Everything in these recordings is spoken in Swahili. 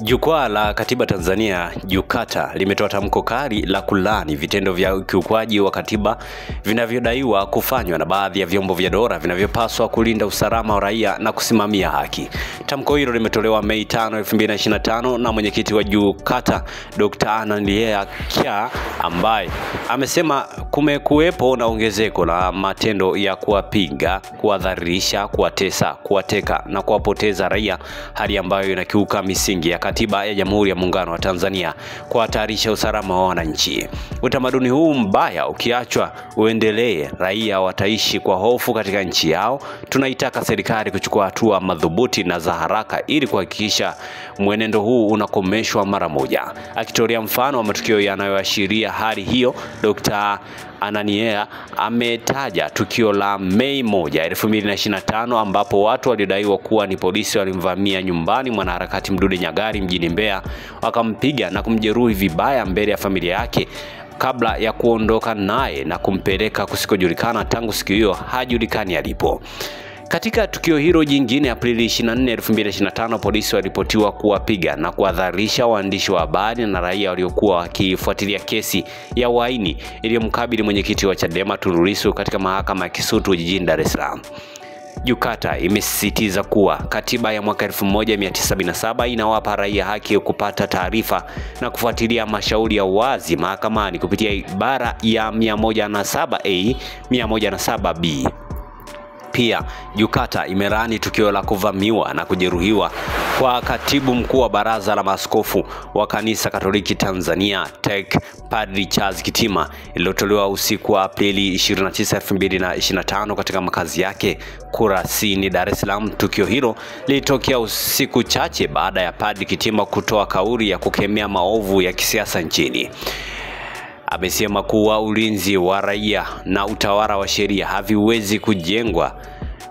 Jukwaa la Katiba Tanzania JUKATA limetoa tamko kali la kulani vitendo vya ukiukwaji wa katiba vinavyodaiwa kufanywa na baadhi ya vyombo vya dola vinavyopaswa kulinda usalama wa raia na kusimamia haki. Tamko hilo limetolewa Mei 5, 2025 na mwenyekiti wa JUKATA Dr. Ananiea Kya, ambaye amesema kumekuwepo na ongezeko la matendo ya kuwapiga, kuwadhalilisha, kuwatesa, kuwateka na kuwapoteza raia, hali ambayo inakiuka misingi ya Katiba ya Jamhuri ya Muungano wa Tanzania, kuhatarisha usalama wa wananchi. Utamaduni huu mbaya ukiachwa uendelee, raia wataishi kwa hofu katika nchi yao. Tunaitaka serikali kuchukua hatua madhubuti na za haraka ili kuhakikisha mwenendo huu unakomeshwa mara moja. Akitolea mfano wa matukio yanayoashiria hali hiyo, Dr. Ananiea ametaja tukio la Mei 1, 2025 ambapo watu walidaiwa kuwa ni polisi walimvamia nyumbani mwanaharakati Mdude Nyagali mjini Mbeya, wakampiga na kumjeruhi vibaya mbele ya familia yake kabla ya kuondoka naye na kumpeleka kusikojulikana. Tangu siku hiyo hajulikani alipo. Katika tukio hilo jingine, Aprili 24, 2025, polisi walipotiwa kuwapiga na kuwadhalilisha waandishi wa habari na raia waliokuwa wakifuatilia kesi ya uhaini iliyomkabili mwenyekiti wa Chadema Tundu Lissu katika mahakama ya Kisutu jijini Dar es Salaam. JUKATA imesisitiza kuwa katiba ya mwaka 1977 inawapa raia haki ya kupata taarifa na kufuatilia mashauri ya wazi mahakamani kupitia ibara ya 107A, 107B. Pia JUKATA imelaani tukio la kuvamiwa na kujeruhiwa kwa katibu mkuu wa Baraza la Maaskofu wa Kanisa Katoliki Tanzania TEC Padri Charles Kitima iliyotolewa usiku wa Aprili 29, 2025 katika makazi yake Kurasini, Dar es Salaam. Tukio hilo lilitokea usiku chache baada ya Padri Kitima kutoa kauli ya kukemea maovu ya kisiasa nchini. Amesema kuwa ulinzi wa raia na utawala wa sheria haviwezi kujengwa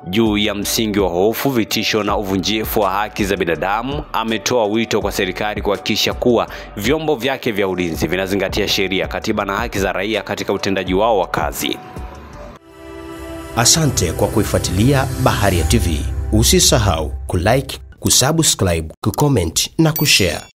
juu ya msingi wa hofu, vitisho na uvunjifu wa haki za binadamu. Ametoa wito kwa serikali kuhakikisha kuwa vyombo vyake vya ulinzi vinazingatia sheria, katiba na haki za raia katika utendaji wao wa kazi. Asante kwa kuifuatilia Baharia TV. Usisahau kulike, kusubscribe, kucomment na kushare.